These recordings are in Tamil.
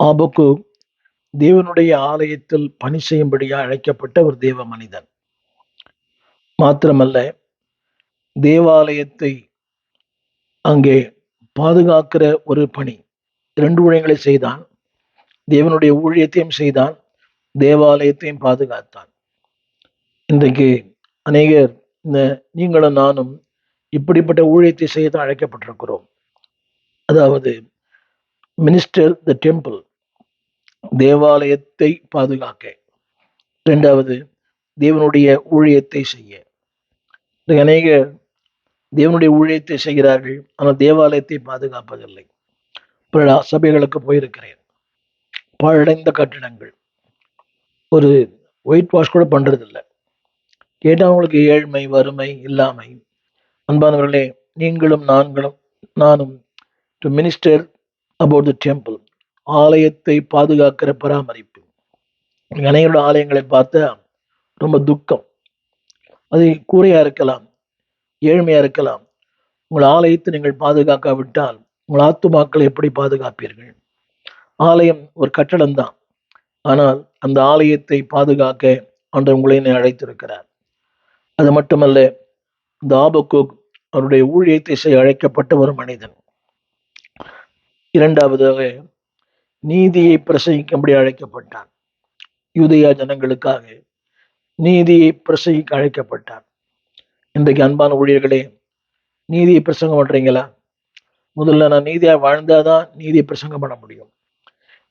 ஆபக்கு தேவனுடைய ஆலயத்தில் பணி செய்யும்படியா அழைக்கப்பட்ட ஒரு தேவ மனிதன். மாத்திரமல்ல, தேவாலயத்தை அங்கே பாதுகாக்கிற ஒரு பணி. 2 ஊழியங்களை செய்தான். தேவனுடைய ஊழியத்தையும் செய்தான், தேவாலயத்தையும் பாதுகாத்தான். இன்றைக்கு அநேகர் நீங்களும் நானும் இப்படிப்பட்ட ஊழியத்தை செய்ய அழைக்கப்பட்டிருக்கிறோம். அதாவது மினிஸ்டர் த டெம்பிள், தேவாலயத்தை பாதுகாக்க. 2வது தேவனுடைய ஊழியத்தை செய்ய. அநேகர் தேவனுடைய ஊழியத்தை செய்கிறார்கள், ஆனால் தேவாலயத்தை பாதுகாப்பதில்லை. பல சபைகளுக்கு போயிருக்கிறேன். பாழடைந்த கட்டிடங்கள், ஒரு ஒயிட் வாஷ் கூட பண்றதில்லை. கேட்டால் அவங்களுக்கு ஏழ்மை, வறுமை, இல்லாமை. அன்பானவர்களே, நீங்களும் நானும் to minister about the temple, ஆலயத்தை பாதுகாக்கிற பராமரிப்பு. அனைவரோட ஆலயங்களை பார்த்தா ரொம்ப துக்கம். அது கூரையா இருக்கலாம், ஏழ்மையா இருக்கலாம். உங்கள் ஆலயத்தை நீங்கள் பாதுகாக்காவிட்டால் உங்கள் ஆத்துமாக்களை எப்படி பாதுகாப்பீர்கள்? ஆலயம் ஒரு கட்டடம் தான், ஆனால் அந்த ஆலயத்தை பாதுகாக்க ஆண்டவர் உங்களை அழைத்திருக்கிறார். அது மட்டுமல்ல, இந்த ஆபக்கூக் அவருடைய ஊழியத்தை செய்ய அழைக்கப்பட்ட ஒரு மனிதன். 2வதாக நீதியை பிரசங்கிக்கும்படி அழைக்கப்பட்டான். யூதேயா ஜனங்களுக்காக நீதியை பிரசங்கிக்க அழைக்கப்பட்டான். இன்றைக்கு அன்பான ஊழியர்களே, நீதியை பிரசங்கம் பண்றீங்களா? முதல்ல நான் நீதியா வாழ்ந்தாதான் நீதியை பிரசங்கம் பண்ண முடியும்.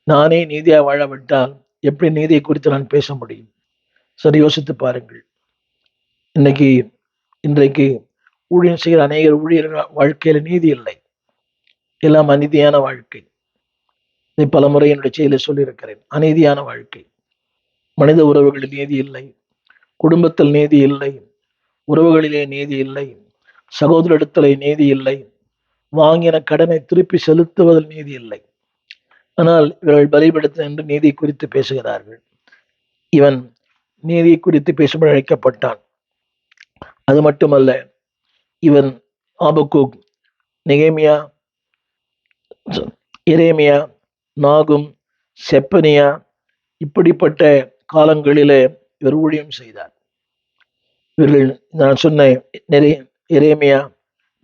நானே நீதியா வாழவிட்டால் எப்படி நீதியை குறித்து நான் பேச முடியும்? சரி, யோசித்து பாருங்கள். இன்றைக்கு ஊழியம் செய்கிற அநேகர் ஊழியர்கள் வாழ்க்கையில நீதி இல்லை, எல்லாம் அநீதியான வாழ்க்கை. இதை பல முறை என்னுடைய செயலை சொல்லியிருக்கிறேன். அநீதியான வாழ்க்கை. மனித உறவுகளில் நீதி இல்லை, குடும்பத்தில் நீதி இல்லை, உறவுகளிலே நீதி இல்லை, சகோதரிடத்திலே நீதி இல்லை, வாங்கின கடனை திருப்பி செலுத்துவதில் நீதி இல்லை. ஆனால் இவர்கள் பலிபீடத்தில் என்று நீதி குறித்து பேசுகிறார்கள். இவன் நீதி குறித்து பேசும்படி அழைக்கப்பட்டான். அது மட்டுமல்ல, இவன் ஆபக்கூக், நெகேமியா, எரேமியா, நாகும், செப்பனியா, இப்படிப்பட்ட காலங்களிலே இவர் ஊழியம் செய்தார். இவர்கள் நான் சொன்ன எரேமியா,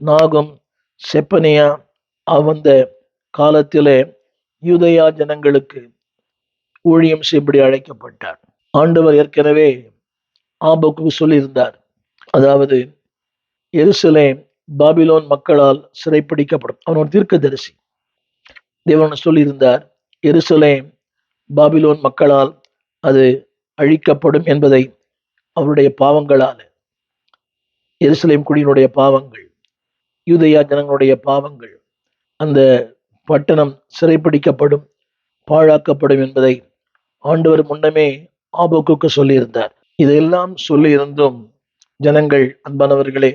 நாகும், செப்பனியா அந்த காலத்திலே யூதேயா ஜனங்களுக்கு ஊழியம் செய்யும்படி அழைக்கப்பட்டார். ஆண்டவர் ஏற்கனவே ஆபக்கூக்கு சொல்லியிருந்தார். அதாவது எருசலேம் பாபிலோன் மக்களால் சிறைப்பிடிக்கப்படும். அவன் ஒரு தீர்க்கதரிசி. தேவன் சொல்லியிருந்தார், எருசலேம் பாபிலோன் மக்களால் அது அழிக்கப்படும் என்பதை. அவருடைய பாவங்களால், எருசலேம் குடியினுடைய பாவங்கள், யூதேயா ஜனங்களுடைய பாவங்கள், அந்த பட்டணம் சிறைப்பிடிக்கப்படும், பாழாக்கப்படும் என்பதை ஆண்டவர் முன்னமே ஆபக்கூக்கு சொல்லியிருந்தார். இதையெல்லாம் சொல்லியிருந்தும் ஜனங்கள், அன்பானவர்களே,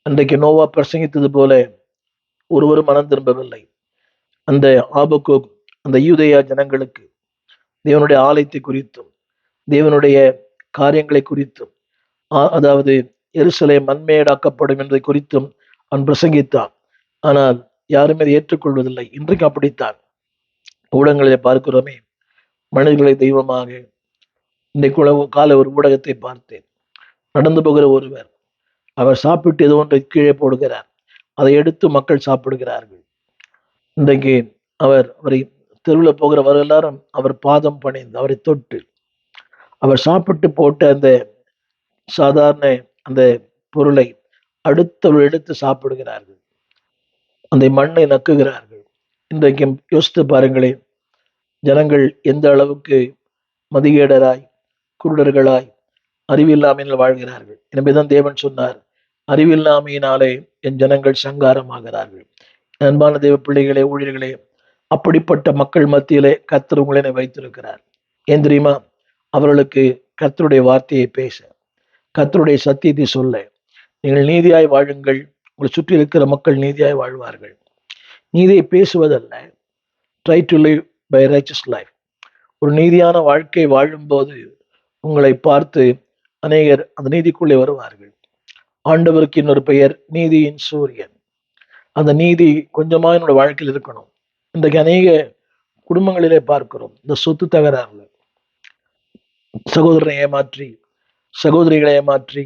அன்றைக்கு நோவா பிரசங்கித்தது போல ஒருவரும் மனம் திரும்பவில்லை. அந்த ஆபக்கூக் அந்த யூதேயா ஜனங்களுக்கு தேவனுடைய ஆலயத்தை குறித்தும் தேவனுடைய காரியங்களை குறித்தும், அதாவது எருசலேம் மண்மேடாக்கப்படும் என்பதை குறித்தும் அவன் பிரசங்கித்தான். ஆனால் யாருமே அதை ஏற்றுக்கொள்வதில்லை. இன்றைக்கு அப்படித்தான். ஊடகங்களிலே பார்க்கிறோமே, மனிதர்களை தெய்வமாக. இன்றைக்கு கால ஒரு ஊடகத்தை பார்த்தேன். நடந்து போகிற ஒருவர், அவர் சாப்பிட்டு ஏதோ ஒன்றை கீழே போடுகிறார், அதை எடுத்து மக்கள் சாப்பிடுகிறார்கள். இன்றைக்கு அவரை தெருவில் போகிறவர் எல்லாரும் அவர் பாதம் பணிந்து அவரை தொட்டு, அவர் சாப்பிட்டு போட்ட அந்த சாதாரண அந்த பொருளை அடுத்தவர் எடுத்து சாப்பிடுகிறார்கள், அந்த மண்ணை நக்குகிறார்கள். இன்றைக்கு யோசித்து பாருங்களேன், ஜனங்கள் எந்த அளவுக்கு மதிகேடராய், குருடர்களாய், அறிவில்லாமையினால் வாழ்கிறார்கள். எனவேதான் தேவன் சொன்னார், அறிவில்லாமையினாலே என் ஜனங்கள் சங்காரமாகிறார்கள். அன்பான தேவ பிள்ளைகளே, ஊழியர்களே, அப்படிப்பட்ட மக்கள் மத்தியிலே கர்த்தர் உங்களை வைத்திருக்கிறார். ஏன் தெரியுமா? அவர்களுக்கு கர்த்தருடைய வார்த்தையை பேச, கர்த்தருடைய சத்தியத்தை சொல்ல. நீங்கள் நீதியாய் வாழுங்கள், உங்களை சுற்றி இருக்கிற மக்கள் நீதியாய் வாழ்வார்கள். நீதியை பேசுவதல்ல, try to live by righteous life. ஒரு நீதியான வாழ்க்கை வாழும்போது உங்களை பார்த்து அநேகர் அந்த நீதிக்குள்ளே வருவார்கள். ஆண்டவருக்கு இன்னொரு பெயர் நீதியின் சூரியன். அந்த நீதி கொஞ்சமா என்னோட வாழ்க்கையில் இருக்கணும். இன்றைக்கு அநேக குடும்பங்களிலே பார்க்கிறோம். இந்த சொத்து தகராறுல சகோதரனை ஏமாற்றி, சகோதரிகளை ஏமாற்றி,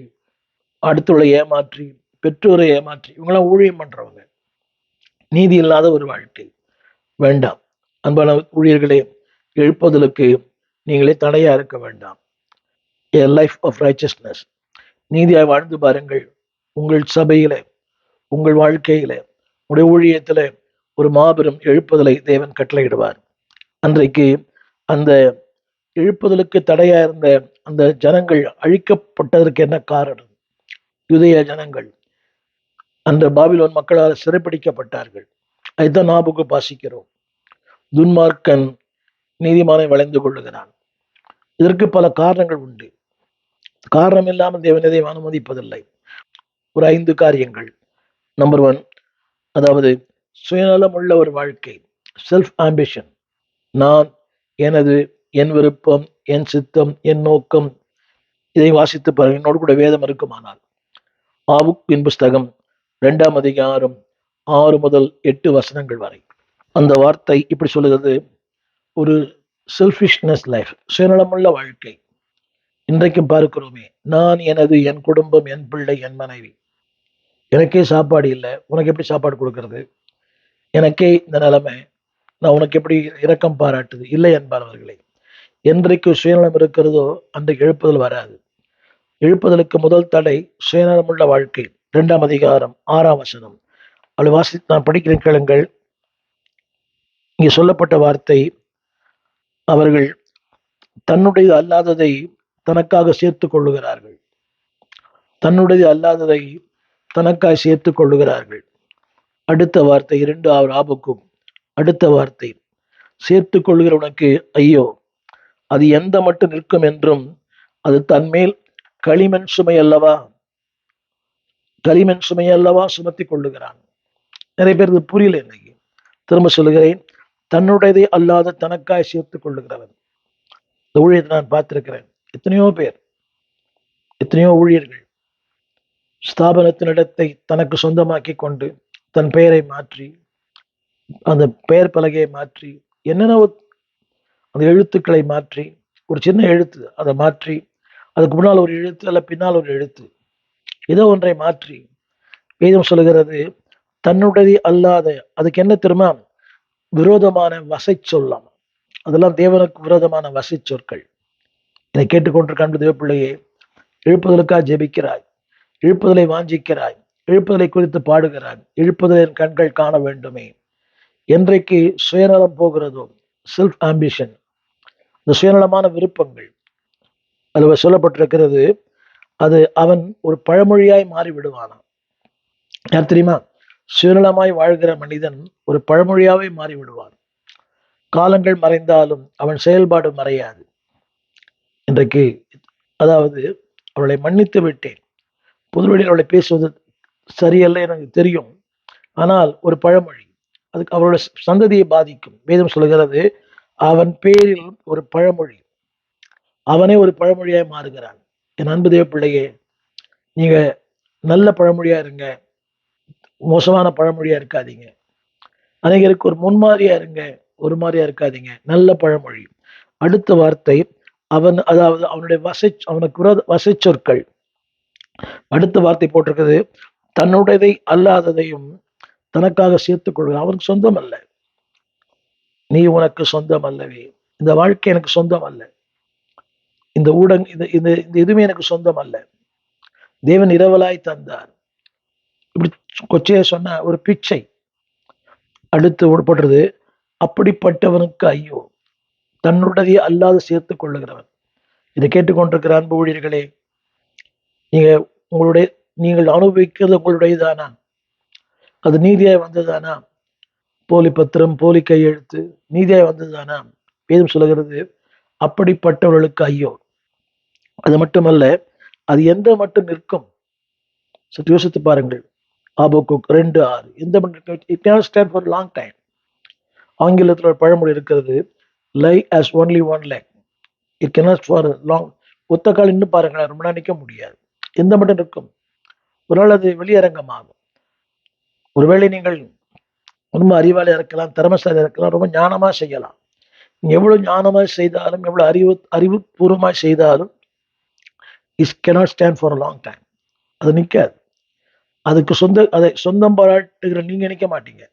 அடுத்தவளை ஏமாற்றி, பெற்றோரை ஏமாற்றி, இவங்களாம் ஊழியம் பண்றவங்க. நீதி இல்லாத ஒரு வாழ்க்கை வேண்டாம். அன்பான ஊழியர்களே, எழுப்புதலுக்கு நீங்களே தடையா இருக்க வேண்டாம். A life of righteousness. நீதியாய் வாழ்ந்து பாருங்கள். உங்கள் சபையில, உங்கள் வாழ்க்கையில, உடைய ஊழியத்துல ஒரு மாபெரும் எழுப்புதலை தேவன் கட்டளையிடுவார். அன்றைக்கு அந்த எழுப்புதலுக்கு தடையா இருந்த அந்த ஜனங்கள் அழிக்கப்பட்டதற்கு என்ன காரணம்? யூதேய ஜனங்கள் அந்த பாபிலோன் மக்களால் சிறைப்பிடிக்கப்பட்டார்கள். அதுதான் நாபுக்கு வாசிக்கிறோம். துன்மார்க்கன் நீதிமானை வளைந்து கொள்ளுகிறான். இதற்கு பல காரணங்கள் உண்டு. காரணம் இல்லாமல் தேவன் எதையும் அனுமதிப்பதில்லை. ஒரு 5 காரியங்கள். நம்பர் 1, அதாவது சுயநலம் உள்ள ஒரு வாழ்க்கை, செல்ஃப் ஆம்பிஷன். நான், எனது, என் விருப்பம், என் சித்தம், என் நோக்கம். இதை வாசித்து பாருங்கள். என்னோடு கூட வேதம் இருக்குமானால் ஆபுக்கின் புஸ்தகம் 2ஆம் அதிகாரம் 6 முதல் 8 வசனங்கள் வரை. அந்த வார்த்தை இப்படி சொல்லுகிறது, ஒரு செல்ஃபிஷ்னஸ் லைஃப், சுயநலமுள்ள வாழ்க்கை. இன்றைக்கும் பார்க்கிறோமே, நான், எனது, என் குடும்பம், என் பிள்ளை, என் மனைவி. எனக்கே சாப்பாடு இல்லை, உனக்கு எப்படி சாப்பாடு கொடுக்கறது? எனக்கே இந்த நிலைமை, நான் உனக்கு எப்படி இரக்கம் பாராட்டுது? இல்லை என்பார்களே. என்றைக்கு சுயநலம் இருக்கிறதோ அன்றைக்கு எழுப்புதல் வராது. எழுப்புதலுக்கு முதல் தடை சுயநலமுள்ள வாழ்க்கை. 2ஆம் அதிகாரம் 6ஆம் வசனம். அவளை நான் படிக்கிறேன், கேளுங்கள். இங்கே சொல்லப்பட்ட வார்த்தை, அவர்கள் தன்னுடைய அல்லாததை தனக்காக சேர்த்துக் கொள்ளுகிறார்கள். தன்னுடைய அல்லாததை தனக்காக சேர்த்துக் கொள்ளுகிறார்கள். அடுத்த வார்த்தை 2 ஆபுக்கும். அடுத்த வார்த்தை, சேர்த்துக் கொள்கிறவனுக்கு ஐயோ, அது எந்த மட்டும் நிற்கும் என்றும் அது தன்மேல் களிமண் சுமை அல்லவா, களிமண் சுமை அல்லவா சுமத்தி கொள்ளுகிறான். நிறைய பேர் இது புரியல. இன்னைக்கு திரும்ப சொல்லுகிறேன், தன்னுடையதை அல்லாத தனக்காய் சேர்த்துக் கொள்ளுகிறவன். இந்த ஊழியத்தை நான் பார்த்திருக்கிறேன். எத்தனையோ பேர், எத்தனையோ ஊழியர்கள் ஸ்தாபனத்தின் இடத்தை தனக்கு சொந்தமாக்கி கொண்டு தன் பெயரை மாற்றி, அந்த பெயர் பலகையை மாற்றி, என்னென்ன அந்த எழுத்துக்களை மாற்றி, ஒரு சின்ன எழுத்து அதை மாற்றி, அதுக்கு முன்னால் ஒரு எழுத்து அல்ல பின்னால் ஒரு எழுத்து, ஏதோ ஒன்றை மாற்றி, வேதம் சொல்லுகிறது தன்னுடைய அல்லாத, அதுக்கு என்ன தெரியுமா? விரோதமான வசை சொல்லாம். அதெல்லாம் தேவனுக்கு விரோதமான வசை சொற்கள். இதை கேட்டுக்கொண்டிருக்க அன்பு தேவ பிள்ளையே, எழுப்புதலுக்காக ஜெபிக்கிறாய், எழுப்புதலை வாஞ்சிக்கிறாய், எழுப்புதலை குறித்து பாடுகிறாய், எழுப்புதலின் கண்கள் காண வேண்டுமே. என்றைக்கு சுயநலம் போகிறதோ, செல்ஃப் ஆம்பிஷன், இந்த சுயநலமான விருப்பங்கள், அதுல சொல்லப்பட்டிருக்கிறது, அது அவன் ஒரு பழமொழியாய் மாறி விடுவானாம். யார் தெரியுமா? சுயநலமாய் வாழ்கிற மனிதன் ஒரு பழமொழியாவே மாறி விடுவான். காலங்கள் மறைந்தாலும் அவன் செயல்பாடு மறையாது. இன்றைக்கு அதாவது அவளை மன்னித்து விட்டேன், பொதுவெளியில் அவளை பேசுவது சரியல்ல எனக்கு தெரியும், ஆனால் ஒரு பழமொழி அதுக்கு அவரோட சந்ததியை பாதிக்கும். வேதம் சொல்லுகிறது, அவன் பேரில் ஒரு பழமொழி, அவனே ஒரு பழமொழியாய் மாறுகிறான். என் அன்பு தேவ பிள்ளையே, நீங்க நல்ல பழமொழியா இருங்க, மோசமான பழமொழியா இருக்காதீங்க. அநேகருக்கு ஒரு முன்மாதிரியா இருங்க, ஒரு மாதிரியா இருக்காதீங்க. நல்ல பழமொழி. அடுத்த வார்த்தை, அவன், அதாவது அவனுடைய அவனுக்கு வசை சொற்கள். அடுத்த வார்த்தை போட்டிருக்கிறது, தன்னுடையதை அல்லாததையும் தனக்காக சேர்த்துக் கொள்வது. அவனுக்கு சொந்தம் அல்ல. நீ உனக்கு சொந்தம் அல்லவே. இந்த வாழ்க்கை எனக்கு சொந்தம் அல்ல. இந்த இந்த எதுவுமே எனக்கு சொந்தம் அல்ல. தேவன் இரவலாய் தந்தார். இப்படி கொச்சைய சொன்ன ஒரு பிச்சை. அடுத்து போடுறது, அப்படிப்பட்டவனுக்கு ஐயோ, தன்னுடைய அல்லாத சேர்த்துக் கொள்ளுகிறவன். இதை கேட்டுக்கொண்டிருக்கிற அன்பு ஊழியர்களே, நீங்கள் அனுபவிக்கிறது உங்களுடையதானா? அது நீதியாய் வந்ததானா? போலி பத்திரம், போலி கையெழுத்து நீதியாய் வந்ததுதானா? வேதம் சொல்லுகிறது, அப்படிப்பட்டவர்களுக்கு ஐயோ. அது மட்டுமல்ல, அது எந்த மட்டும் நிற்கும்? சற்று யோசித்து பாருங்கள். ஆபக்குக் 2:6. எந்த மட்டும்? It cannot stand for long time. ஆங்கிலத்தில் ஒரு பழமொழி இருக்கிறது, லை as only one leg. It cannot for long. ஒத்த கால் இன்னும் பாருங்களேன், ரொம்ப நாள் நிற்க முடியாது. எந்த மட்டும் நிற்கும்? ஒரு நாள் அது வெளியரங்கமாகும். ஒருவேளை நீங்கள் ரொம்ப அறிவாளியா இருக்கலாம், திறமசாலியா இருக்கலாம், ரொம்ப ஞானமா செய்யலாம். நீ எவ்வளவு ஞானமாய் செய்தாலும், எவ்வளவு அறிவுபூர்வமாய் செய்தாலும், is cannot stand for a long time. அது நிற்காது. அதுக்கு அதை சொந்தம் பாராட்டுகிற நீங்க நிற்க மாட்டீங்க,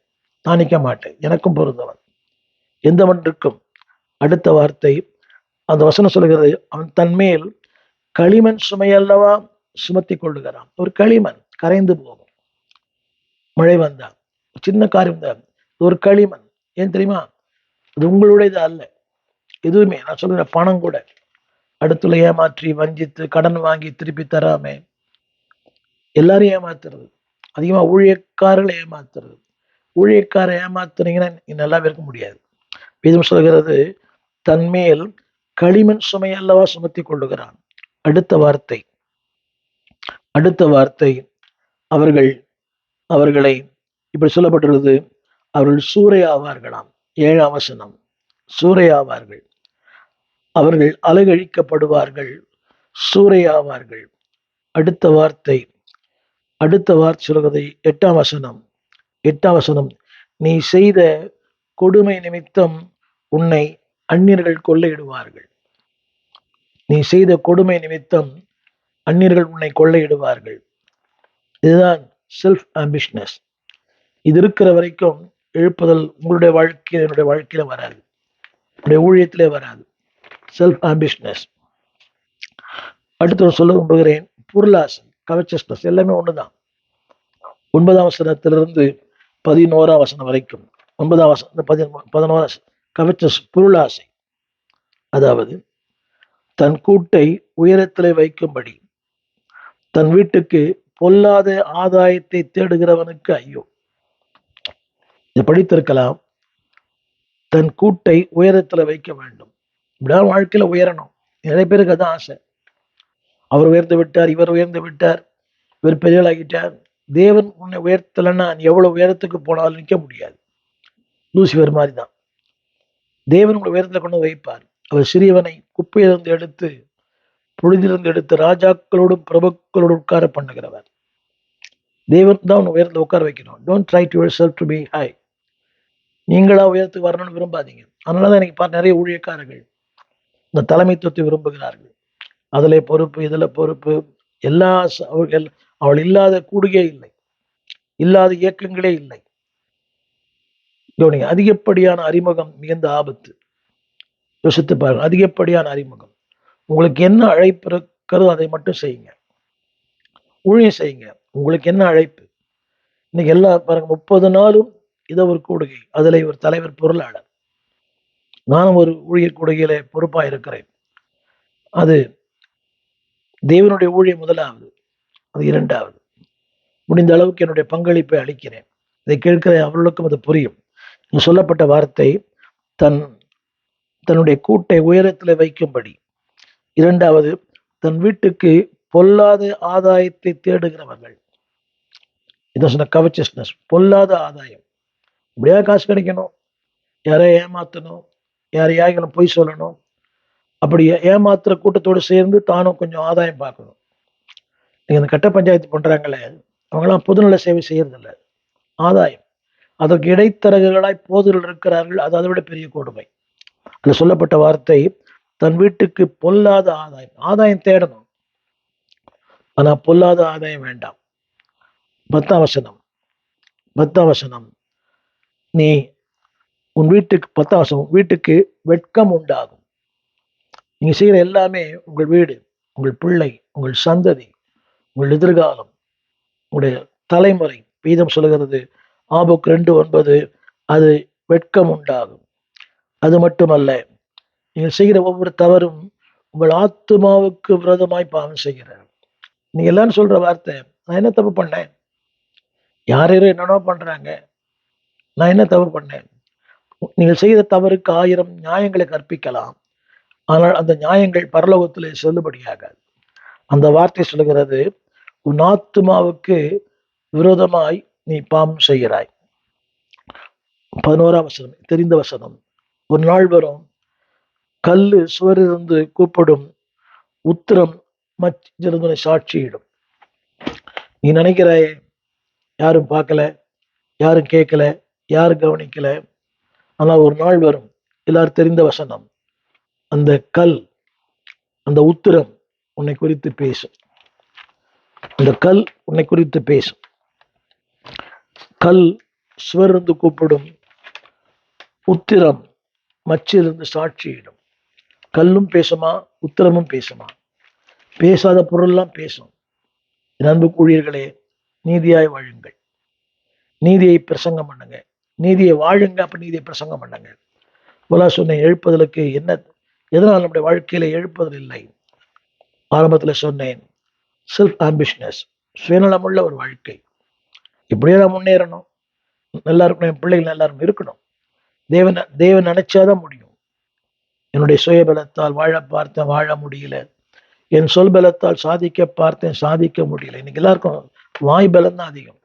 நான் நிற்க மாட்டேன், எனக்கும் பொருந்தவன் எந்த மன்றுக்கும். அடுத்த வார்த்தை அந்த வசனம் சொல்லுகிறது, அவன் தன்மேல் களிமண் சுமையல்லவா சுமத்தி கொள்ளுகிறான். ஒரு களிமண் கரைந்து போகும், மழை வந்தா, சின்ன காரியம் தான், ஒரு களிமண். ஏன் தெரியுமா? அது உங்களுடையது அல்ல. எதுவுமே நான் சொல்லுற பணம் கூட அடுத்துல ஏமாற்றி வஞ்சித்து கடன் வாங்கி திருப்பி தராம எல்லாரும் ஏமாத்துறது, அதிகமா ஊழியக்காரர்களை ஏமாத்துறது. ஊழியக்காரை ஏமாத்துனீங்கன்னா நீ நல்லாவே இருக்க முடியாது. வேதம் சொல்கிறது, தன்மேல் களிமண் சுமை அல்லவா சுமத்தி கொள்ளுகிறான். அடுத்த வார்த்தை அவர்களை இப்படி சொல்லப்பட்டுள்ளது, அவர்கள் சூறையாவார்களாம். 7ஆம் வசனம், சூறையாவார்கள், அவர்கள் அலகழிக்கப்படுவார்கள், சூறையாவார்கள். அடுத்த வார்த்தை சொல்கிறது 8ஆம் வசனம், நீ செய்த கொடுமை நிமித்தம் உன்னை அந்நியர்கள் கொள்ளையிடுவார்கள். நீ செய்த கொடுமை நிமித்தம் அந்நியர்கள் உன்னை கொள்ளையிடுவார்கள். இதுதான் செல்ஃப் ஆம்பிஷனஸ். இது இருக்கிற வரைக்கும் எழுப்புதல் உங்களுடைய வாழ்க்கையில், என்னுடைய வாழ்க்கையில வராது, என்னுடைய ஊழியத்திலே வராது. செல்ஃப் ஆம்பிஷனஸ். அடுத்து சொல்ல விரும்புகிறேன், பொருளாசை, கவச்சஸ்னஸ், எல்லாமே ஒண்ணுதான். 9ஆம் வசனத்திலிருந்து 11ஆம் வசனம் வரைக்கும், 9ஆம் வசனம் 11 கவச்சஸ், பொருளாசை. அதாவது தன் கூட்டை உயரத்திலே வைக்கும்படி தன் வீட்டுக்கு பொல்லாத ஆதாயத்தை தேடுகிறவனுக்கு ஐயோ. இதை படித்திருக்கலாம். தன் கூட்டை உயரத்துல வைக்க வேண்டும். இப்படிதான் வாழ்க்கையில உயரணும். நிறைய பேருக்கு அதான் ஆசை. அவர் உயர்ந்து விட்டார், இவர் உயர்ந்து விட்டார், இவர் பெரியலாகிட்டார். தேவன் உன்னை உயர்த்தலைன்னா நீ எவ்வளவு உயரத்துக்கு போனாலும் நிற்க முடியாது. லூசிஃபர் மாதிரி தான். தேவன் உங்களை உயரத்துல கொண்டு வைப்பார். அவர் சிறியவனை குப்பையிலிருந்து எடுத்து பொழுதிலிருந்து எடுத்து ராஜாக்களோடும் பிரபுக்களோடு உட்கார பண்ணுகிறவர். தேவன் தான் உன்னை உயரத்துல உட்கார வைக்கணும். Don't try to yourself to be high. நீங்களா உயரத்துக்கு வரணும்னு விரும்பாதீங்க. அதனாலதான் எனக்கு நிறைய ஊழியக்காரர்கள் இந்த தலைமைத்துவத்தை விரும்புகிறார்கள். அதுல பொறுப்பு, இதுல பொறுப்பு, எல்லா அவள் இல்லாத கூடுகே இல்லை, இல்லாத இயக்கங்களே இல்லை. அதிகப்படியான அறிமுகம் மிகுந்த ஆபத்து. யோசித்து பாருங்க. அதிகப்படியான அறிமுகம். உங்களுக்கு என்ன அழைப்பு இருக்கிறதோ அதை மட்டும் செய்யுங்க, ஊழியம் செய்யுங்க. உங்களுக்கு என்ன அழைப்பு? இன்னைக்கு எல்லாம் பாருங்க, 30 நாளும் இதை ஒரு கூடுகை, அதுல ஒரு தலைவர் பொருளாளர். நானும் ஒரு ஊழியர் கூடுகையில பொறுப்பா இருக்கிறேன். அது தேவனுடைய ஊழியம் முதலாவது, அது 2வது. முடிந்த அளவுக்கு என்னுடைய பங்களிப்பை அளிக்கிறேன். இதை கேட்கிற அவர்களுக்கும் அது புரியும். சொல்லப்பட்ட வார்த்தை, தன்னுடைய கூட்டை உயரத்தில் வைக்கும்படி. 2வது, தன் வீட்டுக்கு பொல்லாத ஆதாயத்தை தேடுகிறவர்கள். இதான் சொன்ன கவச்சஸ்னஸ், பொல்லாத ஆதாயம். இப்படியா காசு கிடைக்கணும், யாரையா ஏமாத்தணும், யாரையாயிரம் பொய் சொல்லணும், அப்படி ஏமாத்துற கூட்டத்தோடு சேர்ந்து தானும் கொஞ்சம் ஆதாயம் பார்க்கணும். நீங்க இந்த கட்ட பஞ்சாயத்து பண்றாங்களே, அவங்களாம் பொதுநல சேவை செய்யறதில்ல, ஆதாயம். அதற்கு இடைத்தரகர்களாய் போதுகள் இருக்கிறார்கள். அது அதை விட பெரிய கொடுமை. அதுல சொல்லப்பட்ட வார்த்தை, தன் வீட்டுக்கு பொல்லாத ஆதாயம். ஆதாயம் தேடணும், ஆனா பொல்லாத ஆதாயம் வேண்டாம். 10ஆம் வசனம், நீ உன் வீட்டுக்கு 10ஆம் வசனம், வீட்டுக்கு வெட்கம் உண்டாகும். நீங்க செய்யற எல்லாமே, உங்கள் வீடு, உங்கள் பிள்ளை, உங்கள் சந்ததி, உங்கள் எதிர்காலம், உங்களுடைய தலைமுறை. வீதம் சொல்லுகிறது ஆபுக்கு 2:9, அது வெட்கம் உண்டாகும். அது மட்டுமல்ல, நீங்கள் செய்கிற ஒவ்வொரு தவறும் உங்கள் ஆத்மாவுக்கு விரோதமாய் பாவம் செய்கிறார். நீங்க எல்லாரும் சொல்ற வார்த்தை, நான் என்ன தப்பு பண்ணேன், யாரும் என்னென்னோ பண்றாங்க, நான் என்ன தப்பு பண்ணேன்? நீங்கள் செய்த தவறுக்கு 1000 நியாயங்களை கற்பிக்கலாம், ஆனால் அந்த நியாயங்கள் பரலோகத்திலே செல்லுபடியாகாது. அந்த வார்த்தை சொல்லுகிறது, உன் ஆத்மாவுக்கு விரோதமாய் நீ பாவம் செய்கிறாய். 11ஆம் வசனம், தெரிந்த வசனம், ஒரு நாள் வரும், கல்லு சுவரிலிருந்து கூப்பிடும், உத்திரம் மற்றிருந்தனை சாட்சியிடும். நீ நினைக்கிறாயே, யாரும் பார்க்கல, யாரும் கேட்கல, யாரும் கவனிக்கல. ஆனா ஒரு நாள் வரும், எல்லாரும் தெரிந்த வசனம். அந்த கல், அந்த உத்திரம் உன்னை குறித்து பேசும். அந்த கல் உன்னை குறித்து பேசும். கல் சுவரிலிருந்து கூப்பிடும், உத்திரம் மச்சிலிருந்து சாட்சியிடும். கல்லும் பேசுமா, உத்திரமும் பேசுமா? பேசாத பொருள்லாம் பேசும். அன்பு ஊழியர்களே, நீதியாய் வாழுங்கள், நீதியை பிரசங்கம் பண்ணுங்க, நீதியை வாழுங்க, அப்ப நீதியை பிரசங்கம் பண்ணுங்க. சொன்ன எழுப்புதலுக்கு என்ன, எதனால் நம்முடைய வாழ்க்கையில எழுப்புதல் இல்லை? ஆரம்பத்தில் சொன்னேன், செல்ஃப் ஆம்பிஷனஸ், சுயநலமுள்ள ஒரு வாழ்க்கை. இப்படியே நான் முன்னேறணும், நல்லா இருக்கணும், என் பிள்ளைகள் எல்லாரும் இருக்கணும், தேவன் நினைச்சாதான் முடியும். என்னுடைய சுயபலத்தால் வாழ பார்த்தேன், வாழ முடியல. என் சொல் பலத்தால் சாதிக்க பார்த்தேன், சாதிக்க முடியல. இன்னைக்கு எல்லாருக்கும் வாய் பலம் தான் அதிகம்.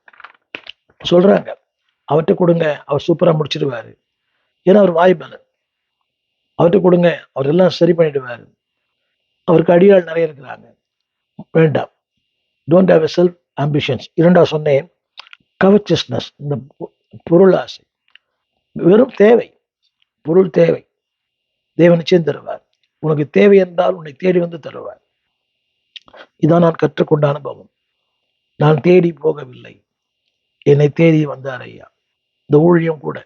சொல்றாங்க, அவர்கிட்ட கொடுங்க, அவர் சூப்பரா முடிச்சிடுவாரு. ஏன்னா அவர் வாய் பலம். அவர்கிட்ட கொடுங்க, அவர் எல்லாம் சரி பண்ணிடுவாரு. அவருக்கு அடியாள் நிறைய இருக்கிறாங்க. வேண்டாம். Don't have a self ambitions. இரண்டாவது சொன்னேன், கவர்ச்சியஸ்னஸ், இந்த பொருள் ஆசை. வெறும் தேவை, பொருள் தேவை. தேவன் நிச்சயம் தருவார். உனக்கு தேவை என்றால் உன்னை தேடி வந்து தருவார். இதான் நான் கற்றுக்கொண்ட அனுபவம். நான் தேடி போகவில்லை, என்னை தேடி வந்தார் ஐயா. இந்த ஊழியம் கூட,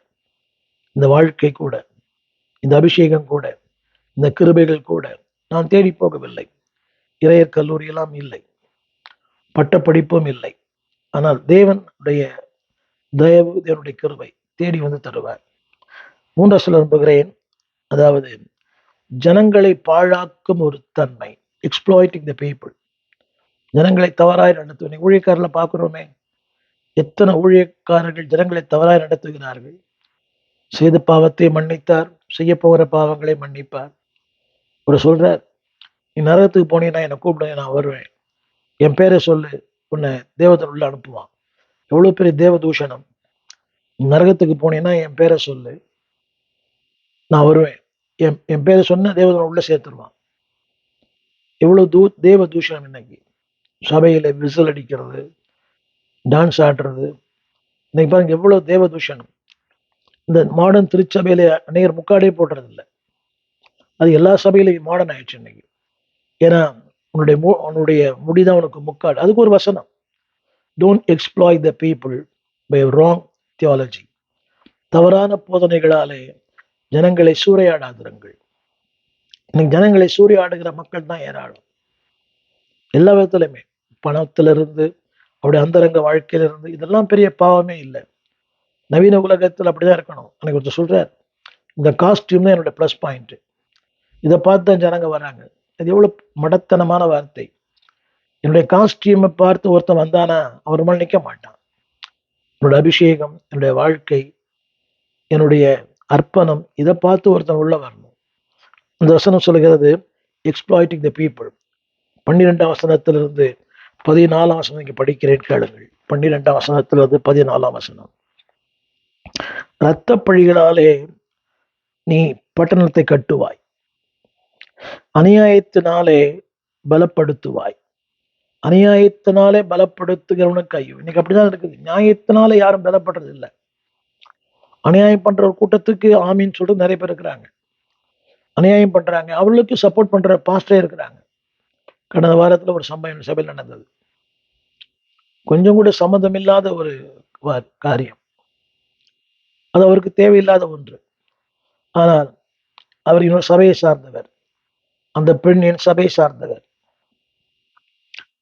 இந்த வாழ்க்கை கூட, இந்த அபிஷேகம் கூட, இந்த கிருபைகள் கூட நான் தேடி போகவில்லை. இறையர் கல்லூரி எல்லாம் இல்லை, பட்ட படிப்பும் இல்லை. ஆனால் தேவனுடைய தயவு, தேவனுடைய கிருபை தேடி வந்து தருவார். மூன்றாவது சொல்ல விரும்புகிறேன், அதாவது ஜனங்களை பாழாக்கும் ஒரு தன்மை, எக்ஸ்ப்ளாய்டிங் த பீப்புள். ஜனங்களை தவறாய் நடத்துவேன். ஊழியக்காரர்ல பார்க்கிறோமே, எத்தனை ஊழியக்காரர்கள் ஜனங்களை தவறாய் நடத்துகிறார்கள். செய்த பாவத்தை மன்னித்தார், செய்ய போகிற பாவங்களை மன்னிப்பார். ஒரு சொல்றார், நீ நரகத்துக்கு போனீங்கன்னா என்னை கூப்பிடுங்க, நான் வருவேன், என் பேரை சொல்லு, உன்னை தேவதன் உள்ள அனுப்புவான். எவ்வளவு பெரிய தேவ தூஷணம். நரகத்துக்கு போனீங்கன்னா என் பேரை சொல்லு, நான் வருவேன், என் பேரை சொன்ன தேவதன் உள்ள சேர்த்துருவான். எவ்வளவு தேவ தூஷணம். இன்னைக்கு சபையில விசில் அடிக்கிறது, டான்ஸ் ஆடுறது, இன்னைக்கு பாருங்க எவ்வளவு தேவ தூஷணம். இந்த மாடர்ன் திருச்சபையில அநேகர் முக்காடே போடுறது இல்லை. அது எல்லா சபையிலையும் மாடர்ன் ஆயிடுச்சு இன்னைக்கு. ஏன்னா உன்னுடைய முடிதான் உனக்கு முக்காடு. அதுக்கு ஒரு வசனம், don't exploit the people by wrong theology. தவறான போதனைகளாலே ஜனங்களை சூறையாடாதிருங்கள். இன்னைக்கு ஜனங்களை சூறையாடுகிற மக்கள் தான் ஏராளம். எல்லா விதத்திலுமே, பணத்திலிருந்து, அவருடைய அந்தரங்க வாழ்க்கையிலிருந்து, இதெல்லாம் பெரிய பாவமே இல்லை. நவீன உலகத்தில் அப்படிதான் இருக்கணும். எனக்கு ஒருத்தர் சொல்றார், இந்த காஸ்டியூம் தான் என்னோட ப்ளஸ் பாயிண்ட், இதை பார்த்து தான் ஜனங்க வராங்க. அது எவ்வளவு மடத்தனமான வார்த்தை. என்னுடைய காஸ்டியூமை பார்த்து ஒருத்தன் வந்தானா அவர் மேல் நிற்க மாட்டான். என்னோட அபிஷேகம், என்னுடைய வாழ்க்கை, என்னுடைய அர்ப்பணம், இதை பார்த்து ஒருத்தன் உள்ள வரணும். அந்த வசனம் சொல்லுகிறது, எக்ஸ்ப்ளாய்டிங் த பீப்புள். 12ஆம் வசனத்திலிருந்து 14ஆம் வசனம் படிக்கிறேன், கேளுங்கள். 12ஆம் வசனத்திலிருந்து 14ஆம் வசனம். இரத்த பழிகளாலே நீ பட்டணத்தை கட்டுவாய், அநியாயத்தினாலே பலப்படுத்துவாய். அநியாயத்தினாலே பலப்படுத்துகிறவனுக்கு ஐயோ. இன்னைக்கு அப்படிதான் இருக்குது. நியாயத்தினால யாரும் பலப்படுறது இல்லை. அநியாயம் பண்ற ஒரு கூட்டத்துக்கு ஆமின்னு சொல்லிட்டு நிறைய பேர் இருக்கிறாங்க. அநியாயம் பண்றாங்க, அவர்களுக்கு சப்போர்ட் பண்ற பாஸ்டரே இருக்கிறாங்க. கடந்த வாரத்துல ஒரு சம்பவம் சபையில் நடந்தது. கொஞ்சம் கூட சம்மந்தம் இல்லாத ஒரு காரியம். அது அவருக்கு தேவையில்லாத ஒன்று. ஆனால் அவர் இன்னொரு சபையை சார்ந்தவர், அந்த பெண் என் சபையை சார்ந்தவர்.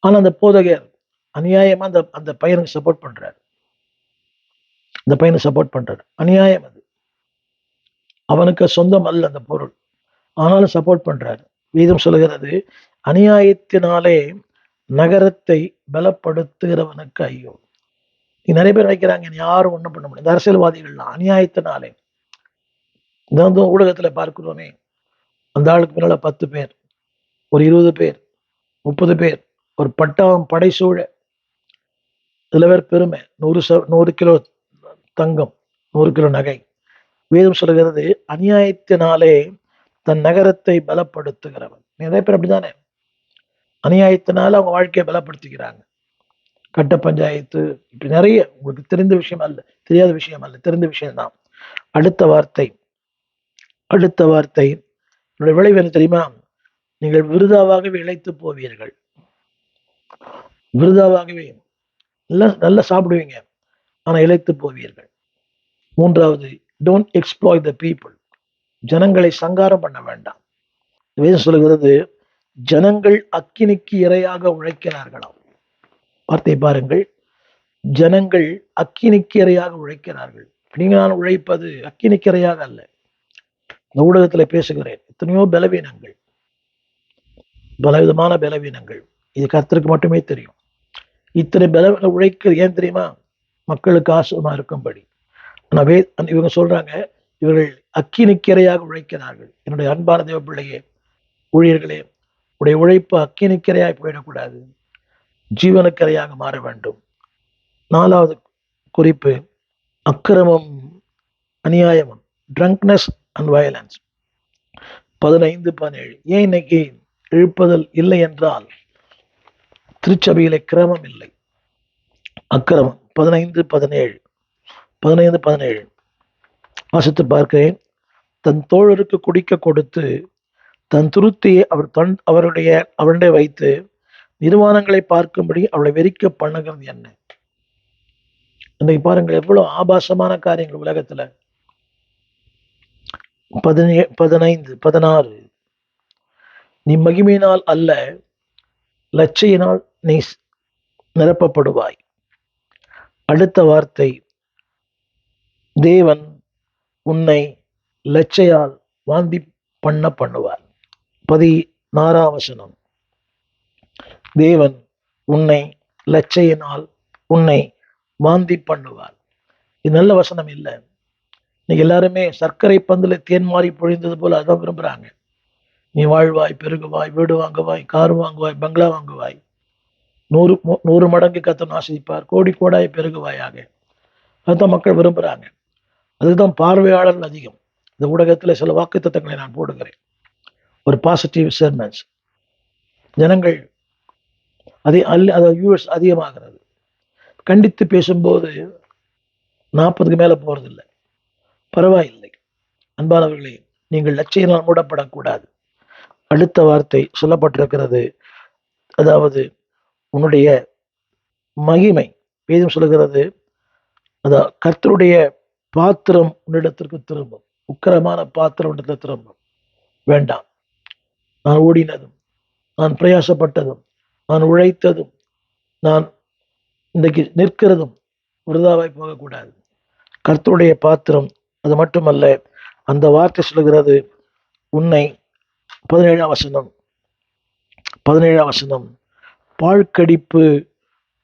ஆனா அந்த போதகர் அநியாயமா அந்த பையனுக்கு சப்போர்ட் பண்றாரு. அந்த பையனை சப்போர்ட் பண்றாரு. அநியாயம் அது. அவனுக்கு சொந்தம் அல்ல அந்த பொருள், ஆனாலும் சப்போர்ட் பண்றாரு. வீதம் சொல்லுகிறது, அநியாயத்தினாலே நகரத்தை பலப்படுத்துகிறவனுக்கு ஐயோ. நீ நிறைய பேர் நினைக்கிறாங்க யாரும் ஒண்ணும் பண்ண முடியாது. அரசியல்வாதிகள்லாம் அநியாயத்தினாலே, இந்த ஊடகத்துல பார்க்கிறோமே, அந்த ஆளுக்கு பின்னால 10 பேர், ஒரு 20 பேர், 30 பேர், ஒரு படை சூழ, சில பேர் பெருமை, 100 கிலோ தங்கம், 100 கிலோ நகை. வேதம் சொல்லுகிறது, அநியாயத்தினாலே தன் நகரத்தை பலப்படுத்துகிறவன். நிறைய பேர் அப்படித்தானே, அநியாயத்தினால அவங்க வாழ்க்கையை பலப்படுத்திக்கிறாங்க. கட்ட பஞ்சாயத்து, இப்படி நிறைய. உங்களுக்கு தெரிந்த விஷயம் அல்ல, தெரியாத விஷயம் அல்ல, தெரிந்த விஷயம்தான். அடுத்த வார்த்தை, அடுத்த வார்த்தை, என்னுடைய விளைவு என்ன தெரியுமா? நீங்கள் விருதாவாகவே இழைத்து போவீர்கள். விருதாவாகவே நல்லா சாப்பிடுவீங்க, ஆனா இழைத்து போவீர்கள். மூன்றாவது, டோன்ட் எக்ஸ்ப்ளாய்ட் த பீப்புள். ஜனங்களை சங்காரம் பண்ண வேண்டாம். வேதம் சொல்லுகிறது, ஜனங்கள் அக்கினிக்கு இரையாக உழைக்கிறார்களாம். வார்த்தை பாருங்கள், ஜனங்கள் அக்கினிக்கு இரையாக உழைக்கிறார்கள். நீங்க நான் உழைப்பது அக்கினிக்கு இரையாக அல்ல. இந்த ஊடகத்துல பேசுகிறேன், எத்தனையோ பலவீனங்கள், பலவிதமான பலவீனங்கள், இது கர்த்தருக்கு மட்டுமே தெரியும். இத்தனை பலவீனம் உழைக்க ஏன் தெரியுமா? மக்களுக்கு ஆசுவமா இருக்கும்படி. ஆனா இவங்க சொல்றாங்க, இவர்கள் அக்கினிக்கிரையாக உழைக்கிறார்கள். என்னுடைய அன்பான தேவ பிள்ளையே, ஊழியர்களே, உடைய உழைப்பு அக்கினிக்கிரையாய் போயிடக்கூடாது, ஜீவனுக்கரையாக மாற வேண்டும். 4வது குறிப்பு, அக்கிரமம் அநியாயமும், ட்ரங்க்னஸ் அண்ட் வயலன்ஸ். 15-17. ஏன் இன்னைக்கு இழுப்புதல் இல்லை என்றால் திருச்சபையிலே கிரமம் இல்லை, அக்கிரமம். 15-17 வாசித்து பார்க்கிறேன். தன் தோழருக்கு குடிக்க கொடுத்து தன் துருத்தியை அவருடைய வைத்து நிர்வாணங்களை பார்க்கும்படி அவளை வெறிக்க பண்ணுகிறது என்ன? இன்னைக்கு பாருங்கள், எவ்வளவு ஆபாசமான காரியங்கள் உலகத்துல. 15-16. நீ மகிமையினால் அல்ல, லட்சையினால் நீ நிரப்பப்படுவாய். அடுத்த வார்த்தை, தேவன் உன்னை லட்சையால் வாந்தி பண்ணுவார். 16 தேவன் உன்னை லட்சையினால் உன்னை வாந்தி பண்ணுவார். இது நல்ல வசனம் இல்லை. இன்னைக்கு எல்லாருமே சர்க்கரை பந்துல தேன் மாறி பொழிந்தது போல அதான் விரும்புறாங்க. நீ வாழ்வாய், பெருகுவாய், வீடு வாங்குவாய், கார் வாங்குவாய், பங்களா வாங்குவாய், 100 மடங்கு கர்த்தர் ஆசீர்வதிப்பார், கோடி கோடாய் பெருகுவாயாக. அதுதான் மக்கள் விரும்புறாங்க. அதுதான் பார்வையாளர்கள் அதிகம். இந்த ஊடகத்தில் சில வாக்குத்தத்தங்களை நான் போடுகிறேன், ஒரு பாசிட்டிவ் செர்மன்ஸ். ஜனங்கள் வியூவர்ஸ் அதிகமாகிறது. கண்டித்து பேசும்போது 40க்கு மேல போறதில்லை. பரவாயில்லை அன்பானவர்களே, நீங்கள் லட்சியினால் மூடப்படக்கூடாது. அடுத்த வார்த்தை சொல்லப்பட்டிருக்கிறது, அதாவது உன்னுடைய மகிமை. வேதம் சொல்லுகிறது, அதாவது கர்த்தருடைய பாத்திரம் உன்னிடத்திற்கு திரும்பும். உக்கிரமான பாத்திரம் உன்னிடத்தில் திரும்பும். வேண்டாம். நான் ஓடினதும், நான் பிரயாசப்பட்டதும், நான் உழைத்ததும், நான் இன்றைக்கு நிற்கிறதும் விருதாவாய் போகக்கூடாது. கர்த்தருடைய பாத்திரம். அது மட்டுமல்ல, அந்த வார்த்தை சொல்லுகிறது, உன்னை 17 வசனம், பாழ்கடிப்பு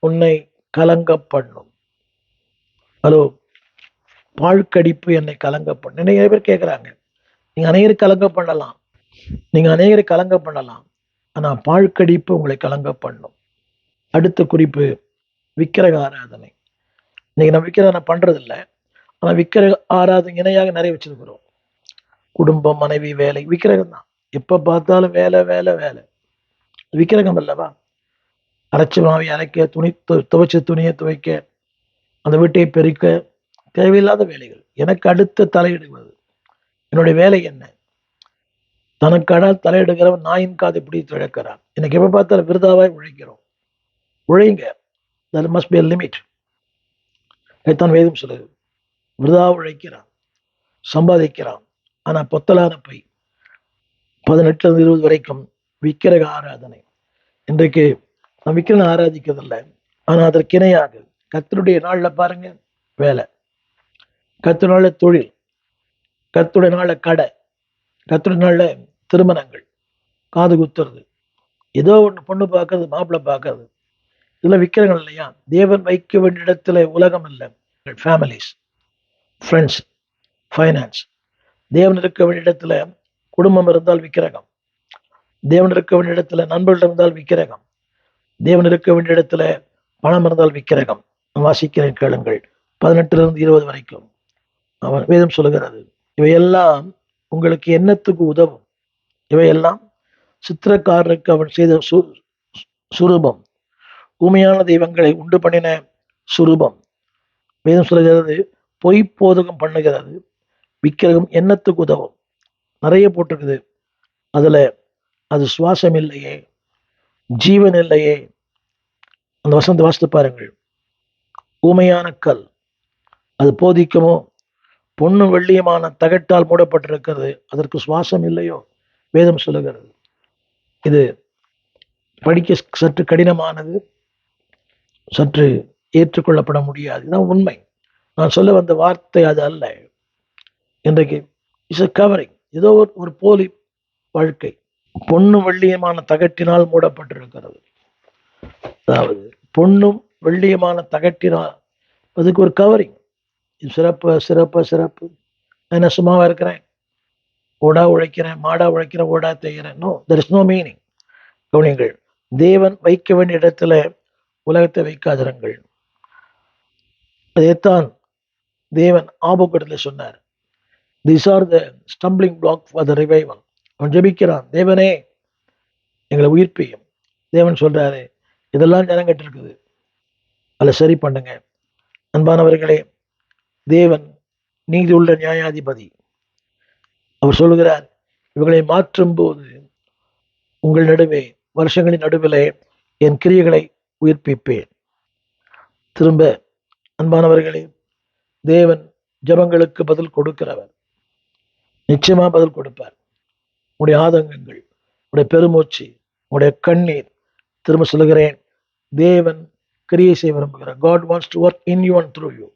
உன்னை கலங்க பண்ணும். ஹலோ, பாழ்கடிப்பு என்னை கலங்க பண்ணும். நிறைய பேர் கேட்குறாங்க, நீங்க அநேகரை கலங்க பண்ணலாம், ஆனா பாழ்கடிப்பு உங்களை கலங்க பண்ணும். அடுத்த குறிப்பு, விக்கிரக ஆராதனை. இன்னைக்கு நம்ம விக்கிரக பண்றது இல்லை, ஆனா விக்கிரக ஆராதனை இணையாக நிறைய வச்சிருக்கிறோம். குடும்பம், மனைவி, வேலை, விக்கிரகம் தான். எப்ப பார்த்தாலும் வேலை வேலை வேலை. விக்கிரகம் அல்லவா? அரைச்சி மாவி அரைக்க, துவைச்ச துணியை துவைக்க, அந்த வீட்டை பெருக்க, தேவையில்லாத வேலைகள். எனக்கு அடுத்த தலையிடுவது என்னுடைய வேலை என்ன? தனக்கான தலையிடுகிறவன் நாயின் காதை பிடித்து இழக்கிறான். எனக்கு எப்ப பார்த்தாலும் விருதாவாய் உழைக்கிறோம். உழைங்க, there must be a limit. தான் வேதம் சொல்லுது, விருதா உழைக்கிறான், சம்பாதிக்கிறான், ஆனா பொத்தலான பை. 18-20 வரைக்கும் விக்கிரக ஆராதனை. இன்றைக்கு நான் விக்கிரகம் ஆராதிக்கிறதில்லை, ஆனா அதற்கு இணையாக கர்த்தருடைய நாள்ல பாருங்க வேலை, கர்த்தருடைய நாள்ல தொழில், கர்த்தருடைய நாள்ல கடை, கர்த்தருடைய நாள்ல திருமணங்கள், காது குத்துறது, ஏதோ ஒண்ணு பொண்ணு பார்க்கறது, மாப்பிள்ளை பார்க்கறது, இதெல்லாம் விக்கிரங்கள் இல்லையா? தேவன் வைக்க வேண்டிய இடத்துல உலகம் இல்லை, ஃபேமிலிஸ், ஃப்ரெண்ட்ஸ், ஃபைனான்ஸ். தேவன் இருக்க வேண்டிய இடத்துல குடும்பம் இருந்தால் விக்கிரகம், தேவன் இருக்க வேண்டிய இடத்துல நண்பர்கள் இருந்தால் விக்கிரகம், தேவன் இருக்க வேண்டிய இடத்துல பணம் இருந்தால் விக்கிரகம். வாசிக்கிறேன், கேளுங்கள். 18-20 வரைக்கும் அவன் வேதம் சொல்லுகிறது, இவையெல்லாம் உங்களுக்கு என்னத்துக்கு உதவும்? இவையெல்லாம் சித்திரக்காரருக்கு அவன் செய்த சுரூபம், ஊமையான தெய்வங்களை உண்டு பண்ணின சுரூபம். வேதம் சொல்லுகிறது, பொய் போதகம் பண்ணுகிறது. விக்கிரகம் என்னத்துக்கு உதவும்? நிறைய போட்டிருக்குது. அதுல அது சுவாசம் இல்லையே, ஜீவன் இல்லையே. அந்த வசனத்தை வாசித்து பாருங்கள். ஊமையான கல், அது போதிக்குமோ? பொன்னும் வெள்ளியுமான தகட்டால் மூடப்பட்டிருக்கிறது, அதற்கு சுவாசம் இல்லையோ? வேதம் சொல்லுகிறது. இது படிக்க சற்று கடினமானது, சற்று ஏற்றுக்கொள்ளப்பட முடியாது. இதுதான் உண்மை. நான் சொல்ல வந்த வார்த்தை அது அல்ல. இன்றைக்கு இஸ் கவரிங், ஏதோ ஒரு போலி வாழ்க்கை பொன்னும் வெள்ளியமான தகட்டினால் மூடப்பட்டிருக்கிறது. அதாவது பொன்னும் வெள்ளியமான தகட்டினால், அதுக்கு ஒரு கவரிங். சிறப்பு சிறப்பு சிறப்பு. நான் சும்மாவா இருக்கிறேன்? ஓடா உழைக்கிறேன், மாடா உழைக்கிறேன், ஓடா தேய்கிறேன். No, there is no meaning. கவனிங்கள், தேவன் வைக்க வேண்டிய இடத்துல உலகத்தை வைக்காதிருங்கள். அதைத்தான் தேவன் ஆபோகத்தில் சொன்னார். These are the stumbling block for the revival. அவன் ஜெபிக்கிறான், தேவனே எங்களை உயிர்ப்பியும். தேவன் சொல்றாரு, இதெல்லாம் ஜனங்கிட்டு இருக்குது, அதில் சரி பண்ணுங்க. அன்பானவர்களே, தேவன் நீதி உள்ள நியாயாதிபதி. அவர் சொல்லுகிறார், இவர்களை மாற்றும் போது உங்கள் நடுவே, வருஷங்களின் நடுவிலே என் கிரியைகளை உயிர்ப்பிப்பேன். திரும்ப அன்பானவர்களே, தேவன் ஜபங்களுக்கு பதில் கொடுக்கிறவர். நிச்சயமா பதில் கொடுப்பார். உங்களுடைய ஆதங்கங்கள், உங்களுடைய பெருமூச்சு, உங்களுடைய கண்ணீர், திரும்ப சொல்லுகிறேன், தேவன் கிரியை செய்ய விரும்புகிறார். God wants to work in you and through you,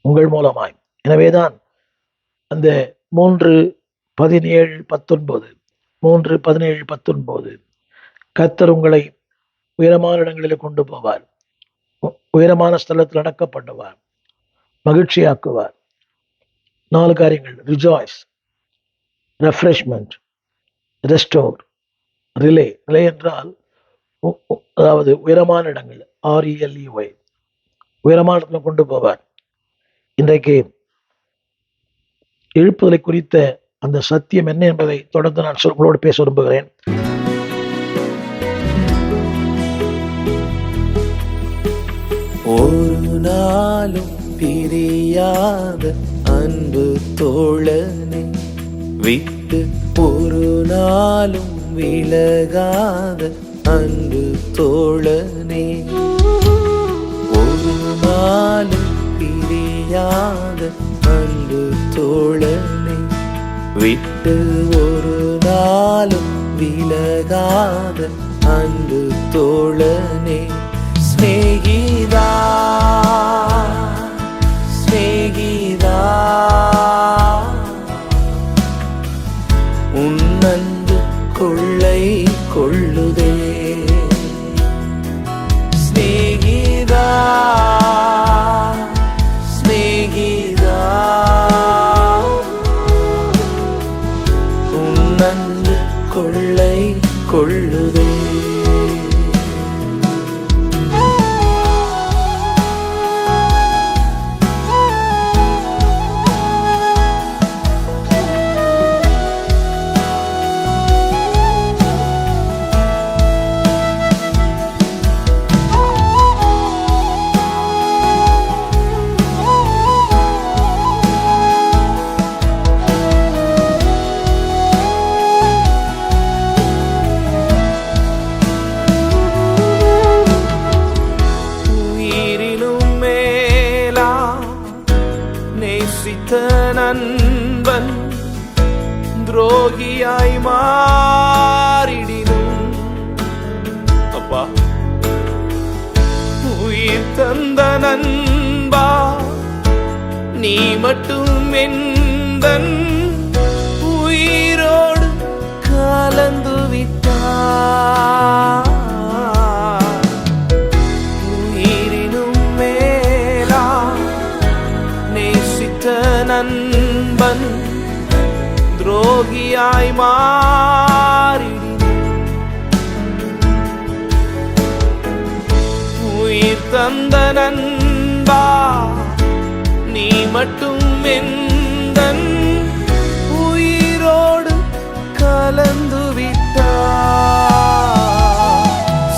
உங்கள் மூலமாய். எனவேதான் அந்த 3:17-19 3:17-19 கர்த்தர் உங்களை உயரமான இடங்களில் கொண்டு போவார், உயரமான ஸ்தலத்தில் அடக்கப்படுவார், மகிழ்ச்சியாக்குவார். 4 காரியங்கள்: rejoice, refreshment, restore, relay. Relay என்றால் அதாவது உயரமான இடங்கள், RELEY, உயரமான இடத்துல கொண்டு போவார். இன்றைக்கு எழுப்புதலை குறித்த அந்த சத்தியம் என்ன என்பதை தொடர்ந்து நான் உங்களோடு பேச விரும்புகிறேன். ஒரு நாளும் பிரியாத அன்பு தோழனே, விட்டு ஒரு நாளும் விலகாத அன்பு தோழனே, ஒரு நாளும் பிரியாத அன்பு தோழனே, விட்டு ஒரு நாளும் விலகாத அன்பு தோழனே, ஸ்நேகிதா ஸ்நேகிதா, உன் அன்பு கொள்ளை கொள்ளுதே. ஸ்நேகிதா ஸ்நேகிதா, உன் அன்பு கொள்ளை கொள்ளுதே. நண்பன் துரோகியாய் மாறிடினும், அப்பா உயிர் தந்த நண்பா, நீ மட்டும் எந்தன் உயிரோடு கலந்து விட்டாய். நண்பன் துரோகியாய் மாறி, உயிர் தந்த நண்பா, நீ மட்டும் எந்தன் உயிரோடு கலந்து விட்டாய்.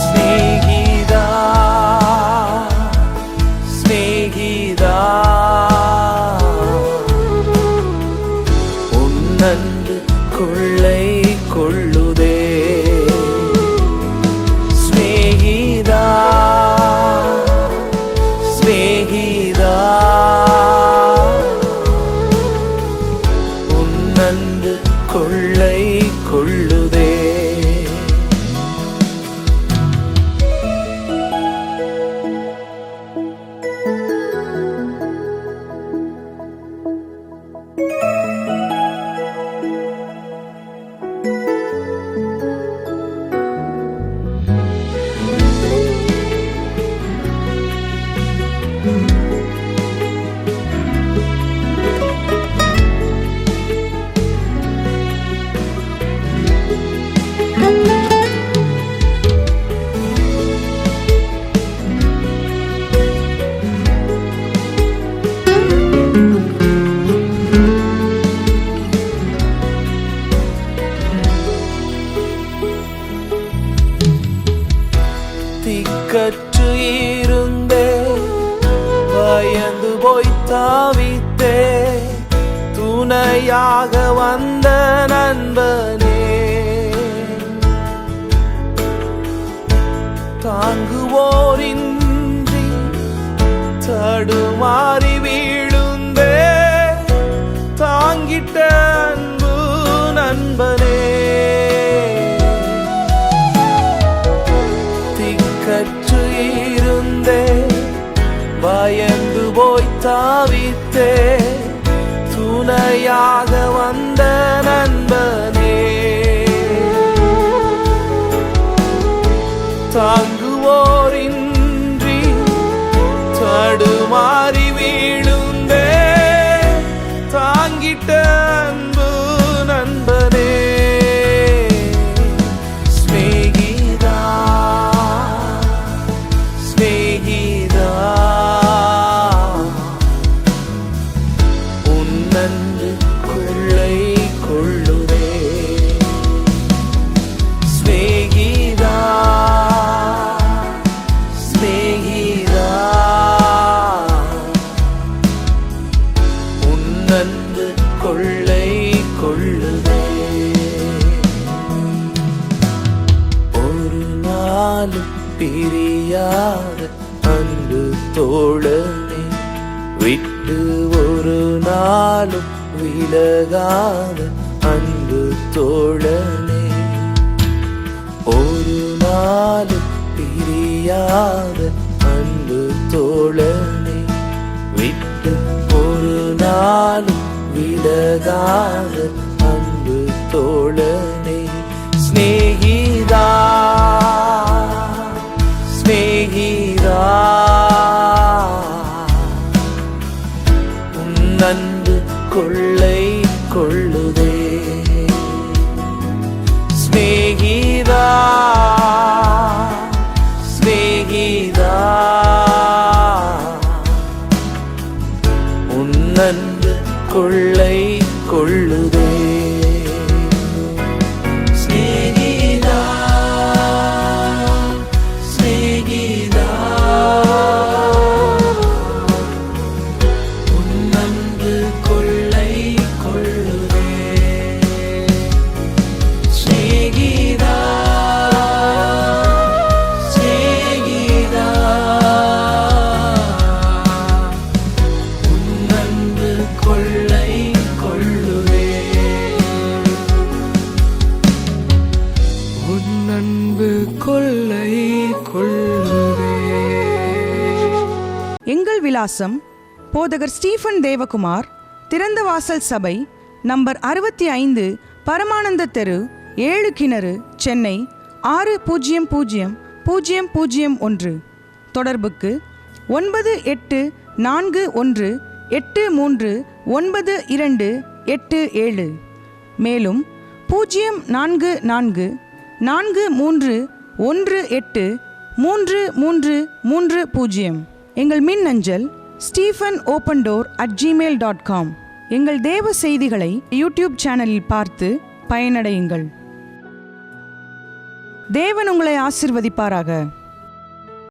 ஸ்நேகிதா ஸ்நேகிதா, அன்பு கொள்ளை கொள்ளுதே. ஸ்நேகிதா ஸ்நேகிதா உன் அன்பு கொள்ளை கொள்ளுதே. திக்கற்று இருந்தே பயந்து போய் தாவித்தே துணையாக வந்த நண்பனே. தாங்குவோரின்றி தடுமாறி வீழுந்தே தாங்கிட்ட அன்பு நண்பனே. கற்று இருந்தே பயந்து போய் தாவித்தே துணையாக வந்த நண்பனே. தாங்குவோரின்றி தடுமாறி வீழுந்தே தாங்கிட்ட அன்பு நண்பனே. பிரியாத அன்பு தோழனே விட்டு ஒரு நாளும் விலகாத அன்பு தோழனே. ஒரு நாளும் பிரியாத அன்பு தோழனே விட்டு ஒரு நாளும் விலகாத அன்பு தோழனே. ஸ்நேகிதா ஸ்நேகிதா உன் அன்பு கொள்ளை கொள்ளுதே. ஸ்நேகிதா ஸ்நேகிதா உன் அன்பு கொள்ளை கொள்ளுதே. எங்கள் விலாசம் போதகர் ஸ்டீஃபன் தேவகுமார், திறந்த வாசல் சபை, நம்பர் 65, பரமானந்த தெரு, 7 கிணறு, சென்னை 600001. தொடர்புக்கு 9841839287. மேலும் 04043183330. எங்கள் மின்னஞ்சல் stephenopendor@gmail.com. எங்கள் தேவ செய்திகளை யூடியூப் சேனலில் பார்த்து பயனடையுங்கள். தேவன் உங்களை ஆசீர்வதிப்பாராக.